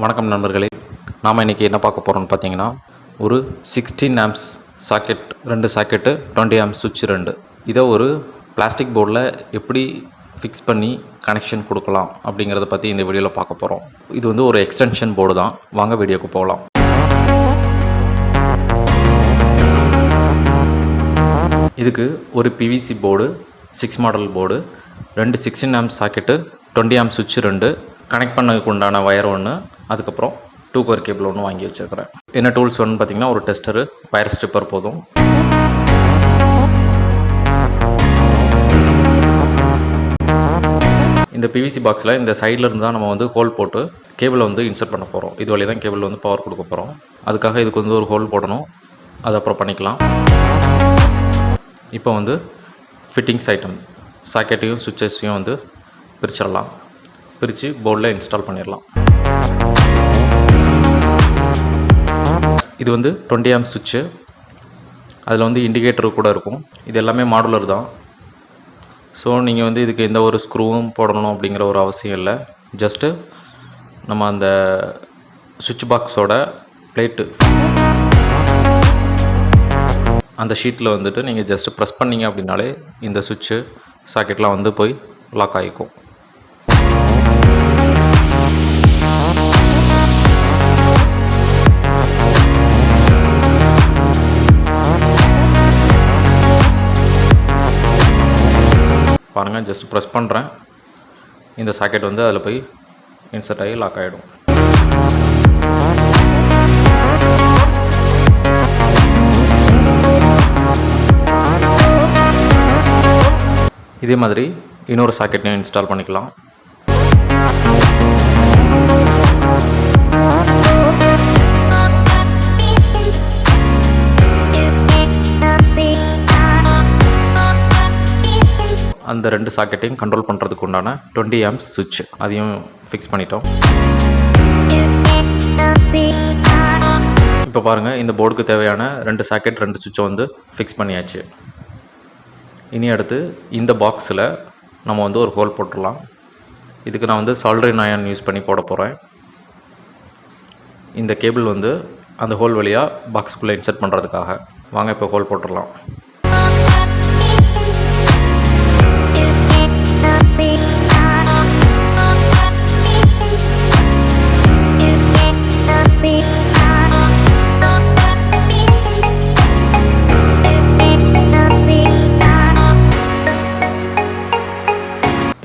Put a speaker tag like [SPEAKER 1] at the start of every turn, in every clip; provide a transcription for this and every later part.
[SPEAKER 1] வணக்கம் நண்பர்களே, நாம் இன்றைக்கி என்ன பார்க்க போகிறோம்னு பார்த்தீங்கன்னா, ஒரு 16 ஆம்ப்ஸ் சாக்கெட், 2 சாக்கெட்டு, 20 ஆம்ப்ஸ் சுவிட்ச் 2 இதை ஒரு பிளாஸ்டிக் போர்டில் எப்படி ஃபிக்ஸ் பண்ணி கனெக்ஷன் கொடுக்கலாம் அப்படிங்கிறத பற்றி இந்த வீடியோவில் பார்க்க போகிறோம். இது வந்து ஒரு எக்ஸ்டென்ஷன் போர்டு தான். வாங்க வீடியோக்கு போகலாம். இதுக்கு ஒரு PVC board, 6 model board, 2 16 amps socket, 20 amps சுவிட்ச் 2, கனெக்ட் பண்ணதுக்கு உண்டான வயர் ஒன்று, அதுக்கப்புறம் 2 கோர் கேபிள் ஒன்று வாங்கி வச்சுருக்கிறேன். என்ன டூல்ஸ் வேணும்னு பார்த்தீங்கன்னா, ஒரு டெஸ்டரு, வயர் ஸ்ட்ரிப்பர் போதும். இந்த பிவிசி பாக்ஸில் இந்த சைடில் இருந்து தான் நம்ம வந்து ஹோல் போட்டு கேபிளை வந்து இன்சர்ட் பண்ண போகிறோம். இது வழியாக தான் கேபிள் வந்து பவர் கொடுக்க போகிறோம். அதுக்காக இதுக்கு வந்து ஒரு ஹோல் போடணும். அது அப்புறம் பண்ணிக்கலாம். இப்போ வந்து ஃபிட்டிங்ஸ் ஐட்டம், சாக்கெட்டையும் சுவிட்சஸையும் வந்து பிரிச்சிடலாம். பிரித்து போர்டில் இன்ஸ்டால் பண்ணிடலாம். இது வந்து 20 ஆம்ப் சுவிட்சு. அதில் வந்து இண்டிகேட்டர் கூட இருக்கும். இது எல்லாமே மாடுலர் தான். ஸோ நீங்கள் வந்து இதுக்கு எந்த ஒரு ஸ்க்ரூவும் போடணும் அப்படிங்கிற ஒரு அவசியம் இல்லை. ஜஸ்ட்டு நம்ம அந்த சுவிட்ச் பாக்ஸோட பிளேட்டு, அந்த ஷீட்டில் வந்துட்டு நீங்கள் ஜஸ்ட்டு ப்ரெஸ் பண்ணிங்க அப்படின்னாலே இந்த சுவிட்சு சாக்கெட்லாம் வந்து போய் லாக் ஆகிக்கும். பாருங்கள், ஜஸ்ட் ப்ரெஸ் பண்ணுறேன். இந்த சாக்கெட் வந்து அதில் போய் இன்சர்ட் ஆகி லாக் ஆகிடும். இதே மாதிரி இன்னொரு சாக்கெட்டையும் இன்ஸ்டால் பண்ணிக்கலாம். அந்த 2 சாக்கெட்டையும் கண்ட்ரோல் பண்ணுறதுக்கு உண்டான 20 ஆம்ப்ஸ் சுவிட்ச், அதையும் ஃபிக்ஸ் பண்ணிட்டோம். இப்போ பாருங்கள், இந்த போர்டுக்கு தேவையான 2 சாக்கெட், 2 சுவிட்சை வந்து ஃபிக்ஸ் பண்ணியாச்சு. இனி அடுத்து இந்த பாக்ஸில் நம்ம வந்து ஒரு ஹோல் போட்டுடலாம். இதுக்கு நான் வந்து சால்டரிங் அயன் யூஸ் பண்ணி போட போகிறேன். இந்த கேபிள் வந்து அந்த ஹோல் வழியாக பாக்ஸுக்குள்ளே இன்சர்ட் பண்ணுறதுக்காக. வாங்க இப்போ ஹோல் போட்டுடலாம்.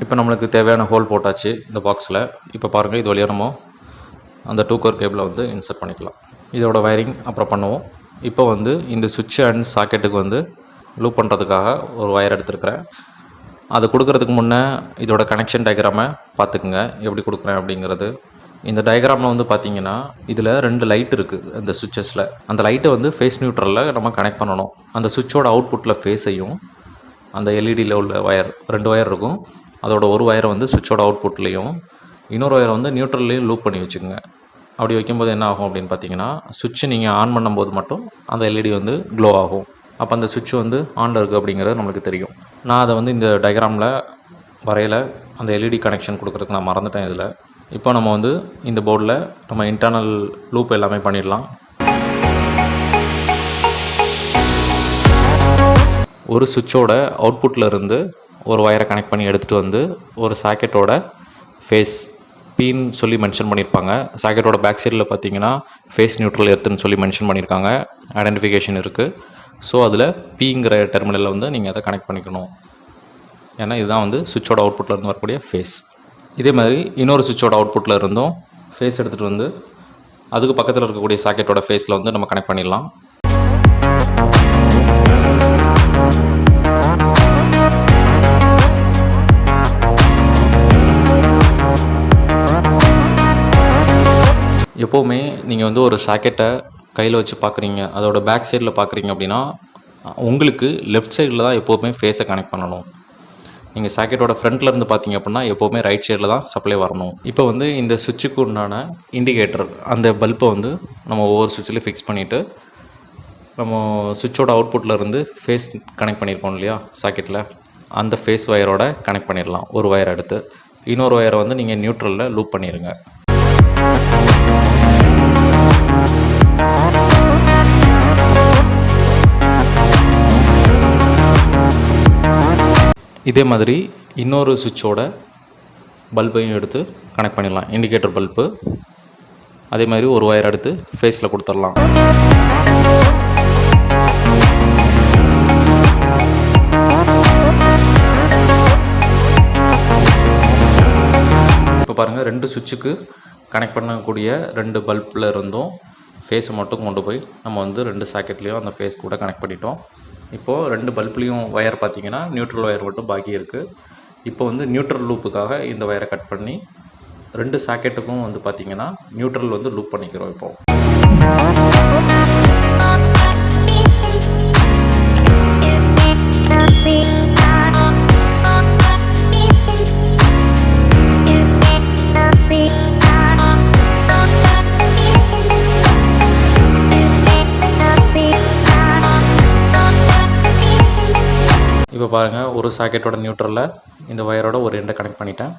[SPEAKER 1] இப்போ நம்மளுக்கு தேவையான ஹோல் போட்டாச்சு இந்த பாக்ஸில். இப்போ பாருங்கள், இது வழியாக நம்ம அந்த 2 கோர் கேபிளை வந்து இன்சர்ட் பண்ணிக்கலாம். இதோட வயரிங் அப்புறம் பண்ணுவோம். இப்போ வந்து இந்த சுவிட்ச் அண்ட் சாக்கெட்டுக்கு வந்து லூப் பண்ணுறதுக்காக ஒரு வயர் எடுத்துருக்கிறேன். அது கொடுக்குறதுக்கு முன்னே இதோட கனெக்ஷன் டயக்ராமை பார்த்துக்குங்க, எப்படி கொடுக்குறேன் அப்படிங்கிறது. இந்த டயக்ராமில் வந்து பார்த்திங்கன்னா, இதில் 2 லைட் இருக்குது அந்த சுவிட்சஸில். அந்த லைட்டை வந்து ஃபேஸ் நியூட்ரலில் நம்ம கனெக்ட் பண்ணணும். அந்த சுவிட்சோட அவுட்புட்டில் ஃபேஸையும், அந்த எல்இடியில் உள்ள வயர் 2 வயர் இருக்கும். அதோட ஒரு வயரை வந்து சுவிட்சோட அவுட்புட்லேயும், இன்னொரு வயரை வந்து நியூட்ரல்லையும் லூப் பண்ணி வச்சுக்கோங்க. அப்படி வைக்கும்போது என்ன ஆகும் அப்படின்னு பார்த்தீங்கன்னா, சுவிட்சு நீங்கள் ஆன் பண்ணும்போது மட்டும் அந்த எல்இடி வந்து க்ளோ ஆகும். அப்போ அந்த சுவிட்ச் வந்து ஆனில் இருக்குது அப்படிங்கிறது நம்மளுக்கு தெரியும். நான் அதை வந்து இந்த டயக்ராமில் வரையில் அந்த எல்இடி கனெக்ஷன் கொடுக்குறதுக்கு நான் மறந்துட்டேன் இதில். இப்போ நம்ம வந்து இந்த போர்டில் நம்ம இன்டர்னல் லூப் எல்லாமே பண்ணிடலாம். ஒரு சுவிட்சோட அவுட்புட்டில் இருந்து ஒரு வயரை கனெக்ட் பண்ணி எடுத்துகிட்டு வந்து ஒரு சாக்கெட்டோட ஃபேஸ் பின்னு சொல்லி மென்ஷன் பண்ணியிருப்பாங்க. சாக்கெட்டோட பேக் சைடில் பார்த்தீங்கன்னா ஃபேஸ் நியூட்ரல் எர்த்துன்னு சொல்லி மென்ஷன் பண்ணியிருக்காங்க. ஐடென்டிஃபிகேஷன் இருக்குது. ஸோ அதில் பிங்கிற டெர்மினலில் வந்து நீங்கள் அதை கனெக்ட் பண்ணிக்கணும். ஏன்னா இதுதான் வந்து சுவிட்சோட அவுட்புட்டில் இருந்து வரக்கூடிய ஃபேஸ். இதே மாதிரி இன்னொரு சுவிட்சோட அவுட்புட்டில் இருந்தும் ஃபேஸ் எடுத்துகிட்டு வந்து அதுக்கு பக்கத்தில் இருக்கக்கூடிய சாக்கெட்டோட ஃபேஸில் வந்து நம்ம கனெக்ட் பண்ணிடலாம். எப்போவுமே நீங்கள் வந்து ஒரு சாக்கெட்டை கையில் வச்சு பார்க்குறீங்க, அதோட பேக் சைடில் பார்க்குறீங்க அப்படின்னா, உங்களுக்கு லெஃப்ட் சைடில் தான் எப்போவுமே ஃபேஸை கனெக்ட் பண்ணணும். நீங்கள் சாக்கெட்டோட ஃப்ரண்ட்டில் இருந்து பார்த்தீங்க அப்படின்னா எப்போவுமே ரைட் சைடில் தான் சப்ளை வரணும். இப்போ வந்து இந்த சுவிட்சுக்கு உண்டான இண்டிகேட்டர், அந்த பல்பை வந்து நம்ம ஒவ்வொரு சுவிட்சிலையும் ஃபிக்ஸ் பண்ணிவிட்டு, நம்ம சுவிட்சோட அவுட்புட்டில் இருந்து ஃபேஸ் கனெக்ட் பண்ணியிருக்கோம் இல்லையா சாக்கெட்டில், அந்த ஃபேஸ் வயரோட கனெக்ட் பண்ணிடலாம். ஒரு வயர் எடுத்து இன்னொரு வயரை வந்து நீங்கள் நியூட்ரலில் லூப் பண்ணிடுங்க. இதே மாதிரி இன்னொரு சுவிட்சோட பல்பையும் எடுத்து கனெக்ட் பண்ணிடலாம். இண்டிகேட்டர் பல்பு அதே மாதிரி ஒரு ஒயர் எடுத்து ஃபேஸில் கொடுத்துடலாம். இப்போ பாருங்கள், 2 சுவிட்சுக்கு கனெக்ட் பண்ணக்கூடிய 2 பல்பில் இருந்தும் ஃபேஸை மட்டும் கொண்டு போய் நம்ம வந்து 2 சாக்கெட்லேயும் அந்த ஃபேஸ் கூட கனெக்ட் பண்ணிட்டோம். இப்போது 2 பல்ப்லேயும் ஒயர் பார்த்திங்கன்னா நியூட்ரல் ஒயர் மட்டும் பாக்கி இருக்குது. இப்போ வந்து நியூட்ரல் லூப்புக்காக இந்த ஒயரை கட் பண்ணி 2 சாக்கெட்டுக்கும் வந்து பார்த்திங்கன்னா நியூட்ரல் வந்து லூப் பண்ணிக்கிறோம். இப்போது இப்போ பாருங்கள், ஒரு சாக்கெட்டோட நியூட்ரலில் இந்த ஒயரோட ஒரு எண்டை கனெக்ட் பண்ணிட்டேன்.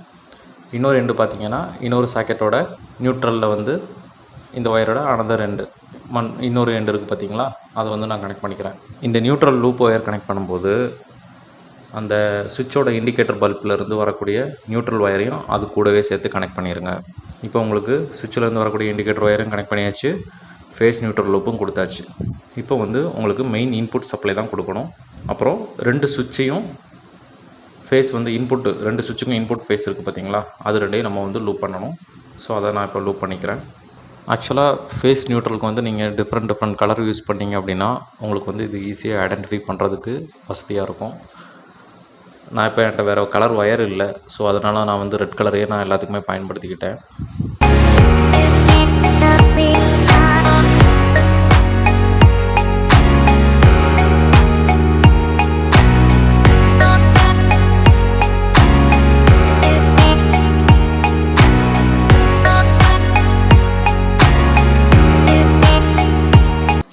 [SPEAKER 1] இன்னொரு எண்டு பார்த்திங்கன்னா இன்னொரு சாக்கெட்டோட நியூட்ரலில் வந்து இந்த ஒயரோட அனதர் எண்டு இன்னொரு எண்டு இருக்குது பார்த்திங்களா, அதை வந்து நான் கனெக்ட் பண்ணிக்கிறேன். இந்த நியூட்ரல் லூப் ஒயர் கனெக்ட் பண்ணும்போது அந்த சுவிட்சோட இண்டிகேட்டர் பல்ப்லேருந்து வரக்கூடிய நியூட்ரல் ஒயரையும் அது கூடவே சேர்த்து கனெக்ட் பண்ணிடுங்க. இப்போ உங்களுக்கு சுவிட்சிலேருந்து வரக்கூடிய இண்டிகேட்டர் ஒயரும் கனெக்ட் பண்ணியாச்சு, ஃபேஸ் நியூட்ரல் லூப்பும் கொடுத்தாச்சு. இப்போ வந்து உங்களுக்கு மெயின் இன்புட் சப்ளை தான் கொடுக்கணும். அப்புறம் 2 சுவிட்சையும் ஃபேஸ் வந்து இன்புட்டு 2 சுவிட்சுக்கும் இன்புட் ஃபேஸ் இருக்குது பார்த்திங்களா, அது ரெண்டையும் நம்ம வந்து லூப் பண்ணணும். ஸோ அதை நான் இப்போ லூப் பண்ணிக்கிறேன். ஆக்சுவலாக ஃபேஸ் நியூட்ரலுக்கு வந்து நீங்கள் டிஃப்ரெண்ட் கலர் யூஸ் பண்ணிங்க அப்படின்னா உங்களுக்கு வந்து இது ஈஸியாக ஐடென்டிஃபை பண்ணுறதுக்கு வசதியாக இருக்கும். நான் இப்போ என்கிட்ட வேறு கலர் ஒயர் இல்லை, ஸோ அதனால் நான் வந்து ரெட் கலரையே நான் எல்லாத்துக்குமே பயன்படுத்திக்கிட்டேன்.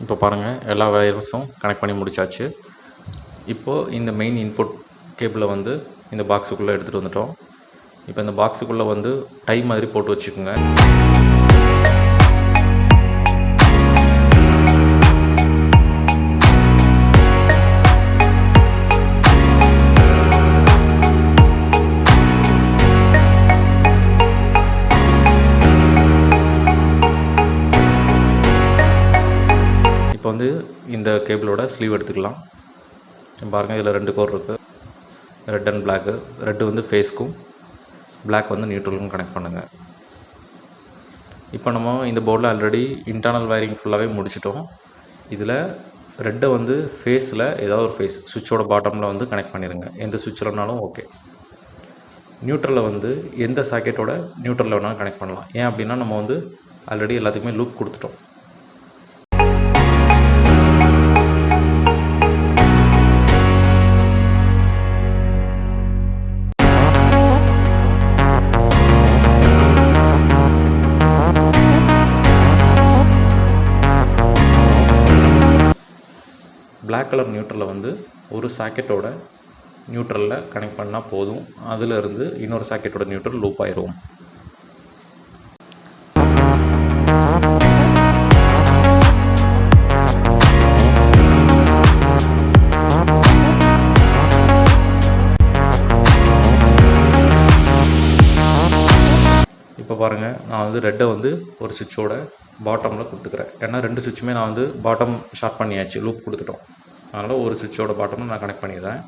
[SPEAKER 1] இப்போ பாருங்கள், எல்லா வயர்ஸும் கனெக்ட் பண்ணி முடிச்சாச்சு. இப்போது இந்த மெயின் இன்புட் கேபிளை வந்து இந்த பாக்ஸுக்குள்ளே எடுத்துகிட்டு வந்துட்டோம். இப்போ இந்த பாக்ஸுக்குள்ளே வந்து டை மாதிரி போட்டு வச்சுக்கோங்க. இப்போ வந்து இந்த கேபிளோட ஸ்லீவ் எடுத்துக்கலாம். பாருங்கள், இதில் 2 கோர் இருக்குது, ரெட் அண்ட் பிளாக்கு. ரெட்டு வந்து ஃபேஸ்க்கும், பிளாக் வந்து நியூட்ரலுக்கும் கனெக்ட் பண்ணுங்கள். இப்போ நம்ம இந்த போர்டில் ஆல்ரெடி இன்டர்னல் வயரிங் ஃபுல்லாகவே முடிச்சிட்டோம். இதில் ரெட்டை வந்து ஃபேஸில் ஏதாவது ஒரு ஃபேஸ் சுவிட்சோட பாட்டமில் வந்து கனெக்ட் பண்ணிடுங்க. எந்த சுவிட்சில்னாலும் ஓகே. நியூட்ரலில் வந்து எந்த சாக்கெட்டோட நியூட்ரலில் வேணாலும் கனெக்ட் பண்ணலாம். ஏன் அப்படின்னா நம்ம வந்து ஆல்ரெடி எல்லாத்துக்குமே லூப் கொடுத்துட்டோம். பிளாக் கலர் நியூட்ரலில் வந்து ஒரு சாக்கெட்டோட நியூட்ரலில் கனெக்ட் பண்ணால் போதும். அதிலிருந்து இன்னொரு சாக்கெட்டோட நியூட்ரல் லூப் ஆயிரும். இப்போ பாருங்கள், நான் வந்து ரெட்டை வந்து ஒரு சுவிட்சோட பாட்டமில் கொடுத்துக்கிறேன். ஏன்னா 2 சுவிட்சுமே நான் வந்து பாட்டம் ஷார்ட் பண்ணியாச்சு, லூப் கொடுத்துட்டோம். அதனால் ஒரு சுவிட்சோட பாட்டமில் நான் கனெக்ட் பண்ணிடுறேன்.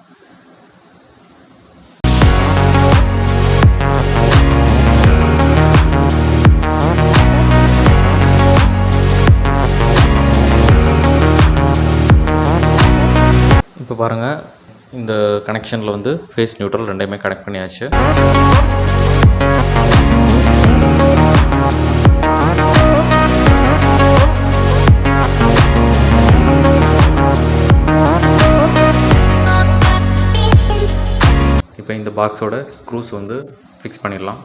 [SPEAKER 1] இப்போ பாருங்கள், இந்த கனெக்ஷனில் வந்து ஃபேஸ் நியூட்ரல் ரெண்டையுமே கனெக்ட் பண்ணியாச்சு. இப்போ இந்த பாக்ஸோட ஸ்க்ரூஸ் வந்து ஃபிக்ஸ் பண்ணிடலாம்.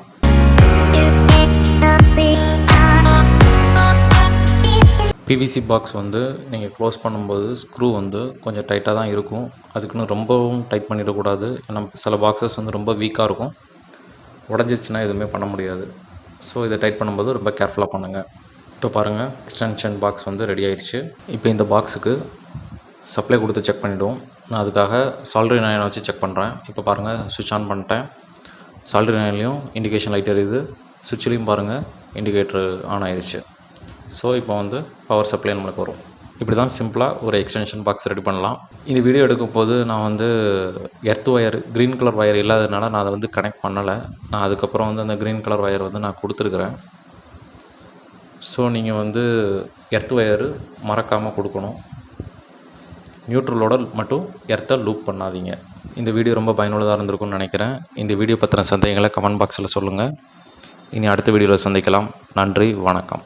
[SPEAKER 1] பிவிசி பாக்ஸ் வந்து நீங்கள் க்ளோஸ் பண்ணும்போது ஸ்க்ரூ வந்து கொஞ்சம் டைட்டாக தான் இருக்கும். அதுக்குன்னு ரொம்பவும் டைட் பண்ணிடக்கூடாது. ஏன்னா சில பாக்ஸஸ் வந்து ரொம்ப வீக்காக இருக்கும், உடஞ்சிச்சுன்னா எதுவுமே பண்ண முடியாது. ஸோ இதை டைட் பண்ணும்போது ரொம்ப கேர்ஃபுல்லாக பண்ணுங்கள். இப்போ பாருங்கள், எக்ஸ்டென்ஷன் பாக்ஸ் வந்து ரெடி ஆயிடுச்சு. இப்போ இந்த பாக்ஸுக்கு சப்ளை கொடுத்து செக் பண்ணிவிடுவோம். நான் அதுக்காக சால்டரிங் அயனை வச்சு செக் பண்ணுறேன். இப்போ பாருங்கள், சுவிட்ச் ஆன் பண்ணிட்டேன். சால்டரிங் அயன்லேயும் இண்டிகேஷன் லைட் எரியுது, சுவிட்ச்லேயும் பாருங்கள் இண்டிகேட்டர் ஆன் ஆயிடுச்சு. ஸோ இப்போ வந்து பவர் சப்ளை நம்மளுக்கு வரும். இப்படி தான் சிம்பிளாக ஒரு எக்ஸ்டென்ஷன் பாக்ஸ் ரெடி பண்ணலாம். இந்த வீடியோ எடுக்கும்போது நான் வந்து earth wire green colour wire இல்லாததுனால நான் அதை வந்து கனெக்ட் பண்ணலை. நான் அதுக்கப்புறம் வந்து அந்த க்ரீன் கலர் ஒயர் வந்து நான் கொடுத்துருக்குறேன். ஸோ நீங்கள் வந்து எர்த் ஒயரு மறக்காமல் கொடுக்கணும். நியூட்ரலோட மட்டும் எர்த்தை லூப் பண்ணாதீங்க. இந்த வீடியோ ரொம்ப பயனுள்ளதாக இருந்திருக்கும்னு நினைக்கிறேன். இந்த வீடியோ பற்றின சந்தேகங்களை கமெண்ட் பாக்ஸில் சொல்லுங்கள். இனி அடுத்த வீடியோவில் சந்திக்கலாம். நன்றி, வணக்கம்.